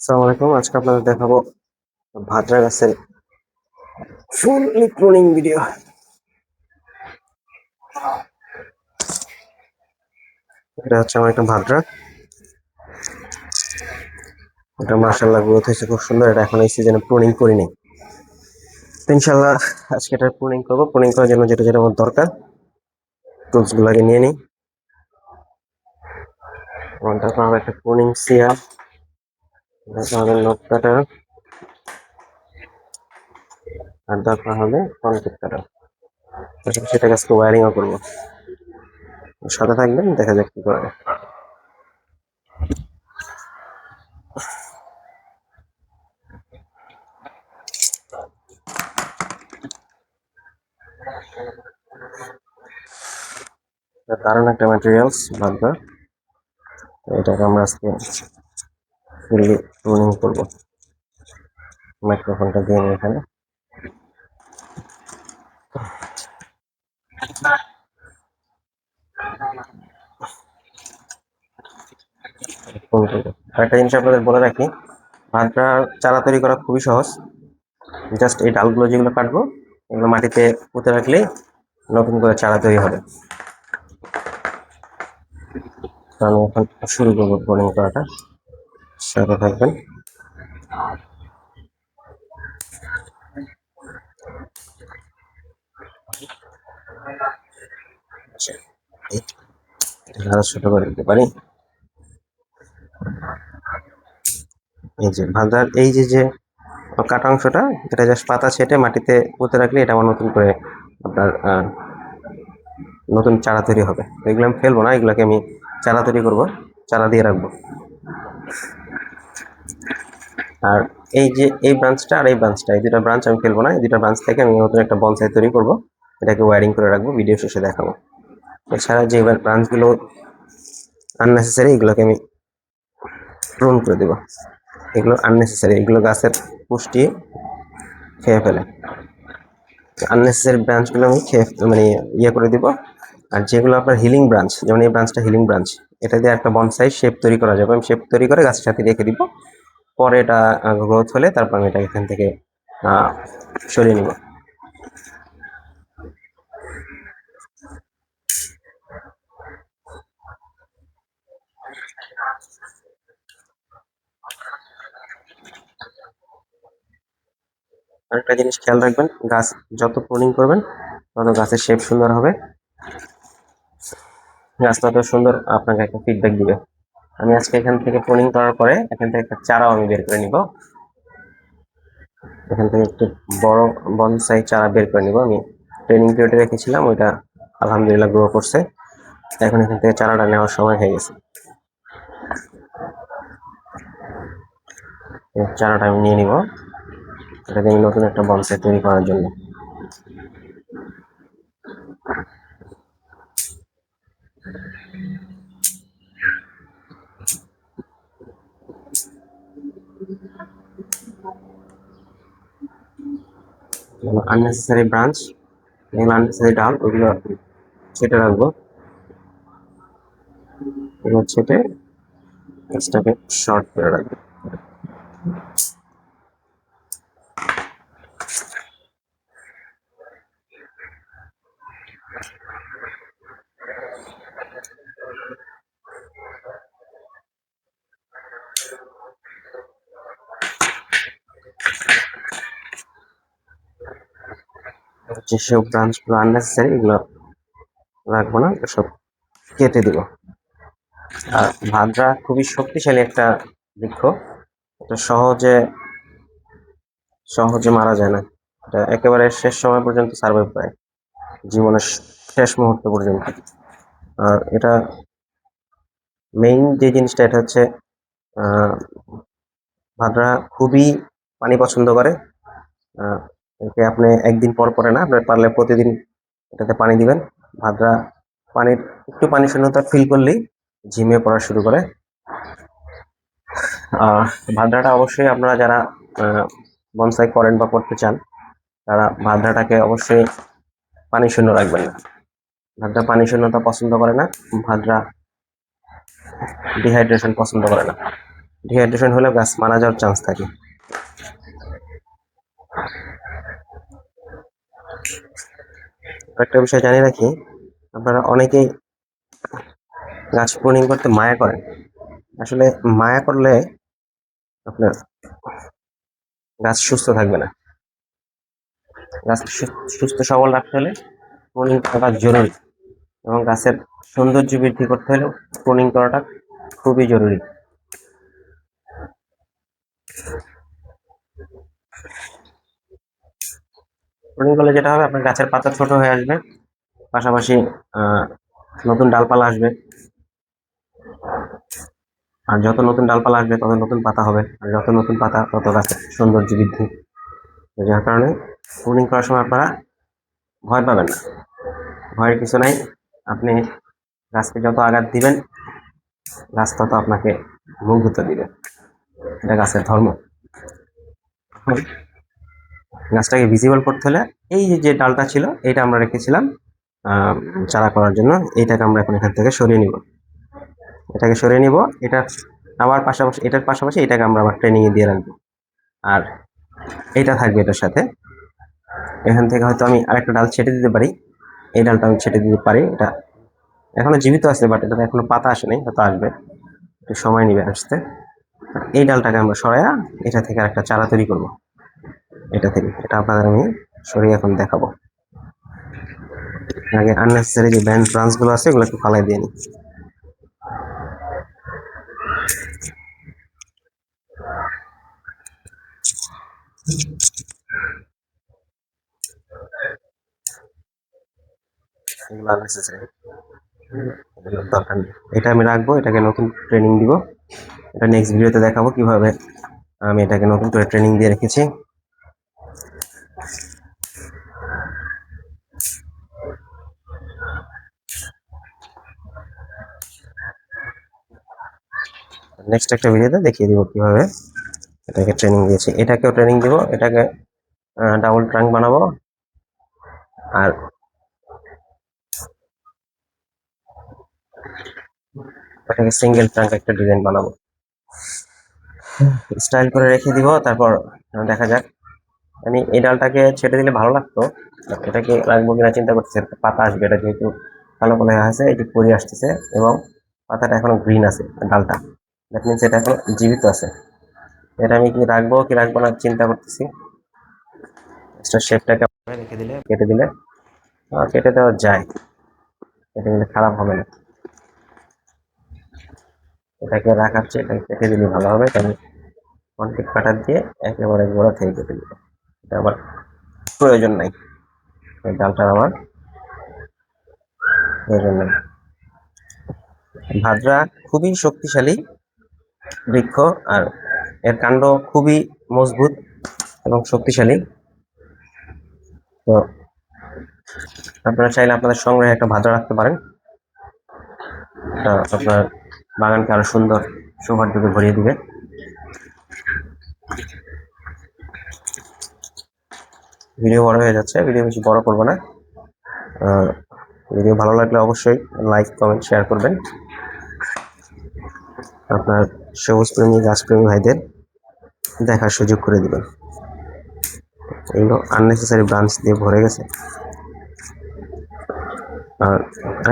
আসসালামু আলাইকুম। আজকে আপনাদের দেখাবো ভাদ্রা গাছের ফুললি প্রুনিং ভিডিও। এটা হচ্ছে আমার একটা ভাদ্রা। এটা মাশাআল্লাহ গ্রোথ হয়েছে খুব সুন্দর। এটা এখন এই সিজনে প্রুনিং করিনি, তো ইনশাআল্লাহ আজকে এটা প্রুনিং করবো। প্রুনিং করার জন্য যেটা যেটা আমার দরকার টুলস গুলাকে নিয়ে নিই। আমার দরকার হবে একটা প্রুনিং সিয়ার, দরকার হবে নখ কাটার, আর দরকার হবে কনক্রিট কাটার। সেটা গাছকে ওয়ারিংও করবো। সাথে থাকবেন, দেখা যাক কি করা যায়। দারুণ একটা ম্যাটেরিয়ালস ভাদ্রা। এটাকে আমরা আজকে ফুললি প্রুনিং করবো। মাইক্রোফোনটা দিয়ে নিই এখানে। একটা জিনিস আপনাদের বলে রাখি, ভাদ্রা চারা তৈরি করা খুবই সহজ। জাস্ট এই ডালগুলো যেগুলো কাটবো এগুলো মাটিতে পুঁতে রাখলেই নতুন করে চারা তৈরি হবে। তো আমি এখন শুরু করবো বোরিং করাটা, সাথে থাকবেন। আরো ছোট করে দিতে পারি। এই যে ভাদ্রার এই যে কাটা অংশটা, এটা জাস্ট পাতা ছেটে মাটিতে পুঁতে রাখলে এটা আমার নতুন করে আপনার নতুন চারা তৈরি হবে। এগুলো আমি ফেলবো না, এগুলোকে আমি চারা তৈরি করবো, চারা দিয়ে রাখবো। আর এই যে এই ব্রাঞ্চটা আর এই ব্রাঞ্চটা, এই দুটা ব্রাঞ্চ আমি ফেলবো না। এই দুটা ব্রাঞ্চ থেকে আমি নতুন একটা বনসাই তৈরি করবো, এটাকে ওয়ারিং করে রাখবো, ভিডিও শেষে দেখাবো। এছাড়া যে ব্রাঞ্চগুলো আননেসেসারি এগুলোকে আমি প্রুন করে দেবো। এগুলো আননেসেসারি, এগুলো গাছের পুষ্টি খেয়ে ফেলে। আননেসেসারি ব্রাঞ্চগুলো আমি মানে ইয়ে করে দিব। আর যেগুলো আপনার হিলিং ব্রাঞ্চ, যেমন এই ব্রাঞ্চটা হিলিং ব্রাঞ্চ, এটা দিয়ে একটা বনসাই শেপ তৈরি করা যাবে। আমি শেপ তৈরি করে গাছের সাথে রেখে দিব, পরে এটা গ্রোথ হলে তারপর আমি এটা এখান থেকে সরিয়ে নিব। আরেকটা জিনিস খেয়াল রাখবেন, গাছ যত প্রুনিং করবেন তত গাছের শেপ সুন্দর হবে, গাছ তত সুন্দর আপনাকে একটা ফিডব্যাক দিবে। আমি আজকে এখান থেকে প্রুনিং করার পরে এখান থেকে একটা চারাও আমি বের করে নিব। এখান থেকে একটু বড় বনসাই চারা বের করে নিব। আমি ট্রেনিং পিরিয়ডে রেখেছিলাম, ওইটা আলহামদুলিল্লাহ গ্রো করছে। এখন এখান থেকে চারাটা নেওয়ার সময় হয়ে গেছে। চারাটা আমি নিয়ে নিব, এটা দিয়ে নতুন একটা বনসাই তৈরি করার জন্য। আননেসেসারি ব্রাঞ্চ, এগুলো আননেসেসারি ডাল, ওইগুলো ছেটে রাখবো। এগুলো ছেটে গাছটাকে শর্ট করে রাখবো। যেসব ব্রাঞ্চগুলো আননেসেসারি এগুলো রাখবো না, সব কেটে দিব। আর ভাদ্রা খুবই শক্তিশালী একটা বৃক্ষ, এটা সহজে সহজে মারা যায় না। এটা একেবারে শেষ সময় পর্যন্ত সার্ভাইভ করে, জীবনের শেষ মুহূর্ত পর্যন্ত। আর এটা মেইন যে জিনিসটা, এটা হচ্ছে ভাদ্রা খুবই পানি পছন্দ করে। একে আপনি একদিন পর পরে না, আপনার পারলে প্রতিদিন এটাতে পানি দিবেন। ভাদ্রা পানির একটু পানি শূন্যতা ফিল করলেই ঝিমিয়ে পড়া শুরু করে। ভাদ্রাটা অবশ্যই আপনারা যারা বনসাই করেন বা করতে চান, তারা ভাদ্রাটাকে অবশ্যই পানি শূন্য রাখবেন না। ভাদ্রা পানি শূন্যতা পছন্দ করে না, ভাদ্রা ডিহাইড্রেশন পছন্দ করে না। ডিহাইড্রেশন হলে গাছ মারা যাওয়ার চান্স থাকে। একটা বিষয় জানিয়ে রাখি, আপনারা অনেকেই গাছ প্রুনিং করতে মায়া করেন। আসলে মায়া করলে আপনার গাছ সুস্থ থাকবে না। গাছ সুস্থ সবল রাখতে হলে প্রুনিং করাটা জরুরি, এবং গাছের সৌন্দর্য বৃদ্ধি করতে হলে প্রুনিং করাটা খুবই জরুরি। প্রুনিং করলে যেটা হবে, আপনার গাছের পাতা ছোট হয়ে আসবে, পাশাপাশি নতুন ডালপালা আসবে। আর যত নতুন ডালপালা আসবে তত নতুন পাতা হবে, আর যত নতুন পাতা তত গাছের সৌন্দর্য বৃদ্ধি। যার কারণে প্রুনিং করার সময় আপনারা ভয় পাবেন না, ভয়ের কিছু নাই। আপনি গাছকে যত আঘাত দিবেন, গাছ তত আপনাকে মুগ্ধতা দিবে। এটা গাছের ধর্ম। গাছটাকে ভিজিবল করতে হলে এই যে ডালটা ছিল, এটা আমরা রেখেছিলাম চারা করার জন্য, এইটাকে আমরা এখন এখান থেকে সরিয়ে নিব। এটাকে সরিয়ে নিব। এটা আবার পাশাপাশি, এটার পাশাপাশি এটাকে আমরা আবার ট্রেনিংয়ে দিয়ে রাখবো। আর এটা থাকবে এটার সাথে। এখান থেকে হয়তো আমি আরেকটা ডাল ছেটে দিতে পারি, এই ডালটা আমি ছেটে দিতে পারি। এটা এখনো জীবিত আছে, বাট এটাতে এখনো পাতা আসেনি, হয়তো আসবে, একটু সময় নিবে আসতে। এই ডালটাকে আমরা সরাইয়া এটা থেকে আরেকটা চারা তৈরি করব। এটা থেকে, এটা আপনাদের আমি সরিয়ে এখন দেখাবো। আগে আননেসেসারি যে ব্রাঞ্চগুলো আছে এগুলো একটু ফালাই দিয়ে নিই। এগুলো আননেসেসারি, দরকার নেই। এটা আমি রাখবো, এটাকে নতুন ট্রেনিং দিব। এটা নেক্সট ভিডিওতে দেখাবো কিভাবে আমি এটাকে নতুন করে ট্রেনিং দিয়ে রেখেছি। নেক্সট একটা ভিডিওতে দেখিয়ে দিব কিভাবে এটাকে ট্রেনিং দিয়েছি। এটাকেও ট্রেনিং দিব, এটাকে ডাবল ট্রাঙ্ক বানাবো, আর এটাকে সিঙ্গেল ট্রাঙ্ক একটা ডিজাইন বানাবো। স্টাইল করে রেখে দিব, তারপর দেখা যাক। আমি এই ডালটাকে ছেটে দিলে ভালো লাগতো, এটাকে রাখবো কিনা চিন্তা করতেছি। পাতা আসবে, এটা যেহেতু কালো কালো হয়ে আছে, এটি পরি আসতেছে, এবং পাতাটা এখনো গ্রিন আছে ডালটা, দ্যাট মিনস এটা এখন জীবিত আছে। এটা আমি কি রাখবো কি রাখবো না চিন্তা করতেছি। শেপটাকে রেখে দিলে, কেটে দিলে, কেটে দেওয়া যায়, কেটে দিলে খারাপ হবে না। এটাকে রাখার চেয়ে এটাকে কেটে দিলে ভালো হবে। এটা আমি কন্ট্যাক্ট কাটার দিয়ে একেবারে গোড়া থেকে কেটে দিল, এটা আমার প্রয়োজন নাই, এই ডালটার আমার প্রয়োজন নেই। ভাদ্রা খুবই শক্তিশালী বৃক্ষ, আর এর কাণ্ড খুবই মজবুত এবং শক্তিশালী। তো আপনারা চাইলে আপনাদের সংগ্রহে একটা ভাদ্রা রাখতে পারেন, আপনার বাগানকে আরো সুন্দর সৌভাগ্যকে ভরিয়ে দিবে। ভিডিও বড় হয়ে যাচ্ছে, ভিডিও বেশি বড় করবো না। ভিডিও ভালো লাগলে অবশ্যই লাইক, কমেন্ট, শেয়ার করবেন। আপনার সবুজ প্রেমী, গাছপ্রেমী ভাইদের দেখার সুযোগ করে দিবেন। এগুলো আননেসেসারি ব্রাঞ্চ দিয়ে ভরে গেছে। আর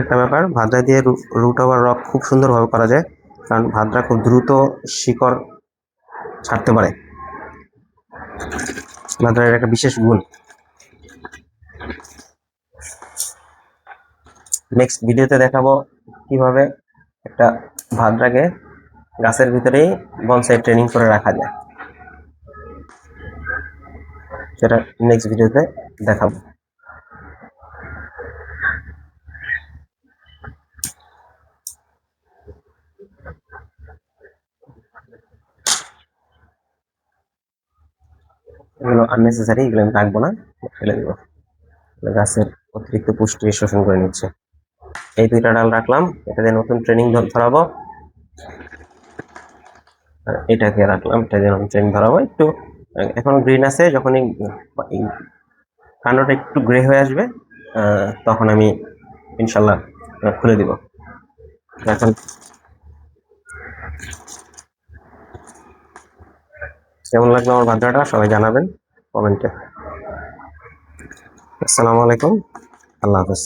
একটা ব্যাপার, ভাদ্রা দিয়ে রুট ওভার রক খুব সুন্দরভাবে করা যায়, কারণ ভাদ্রা খুব দ্রুত শিকড় ছাড়তে পারে। ভাদ্রার একটা বিশেষ গুণ। নেক্সট ভিডিওতে দেখাবো কিভাবে একটা ভাদ্রাকে গাছের ভিতরেই বনসাই ট্রেনিং করে রাখা যায়, সেটা নেক্সট ভিডিওতে দেখাবো। এগুলো আননেসেসারি, এগুলো আমি রাখবো না, ফেলে দিব। গাছের অতিরিক্ত পুষ্টি শোষণ করে নিচ্ছে। এই দুইটা ডাল রাখলাম, এটাতে নতুন ট্রেনিং ধরাবো। আর এটাকে রাখলাম, এটা দিয়ে নতুন ট্রেনিং ধরাবো। একটু এখনো গ্রিন আছে, যখন এই কাণ্ডটা একটু গ্রে হয়ে আসবে তখন আমি ইনশাল্লাহ খুলে দিব। এখন কেমন লাগলো আমার বার্তাটা সবাই জানাবেন কমেন্টে। আসসালামু আলাইকুম, আল্লাহ হাফেজ।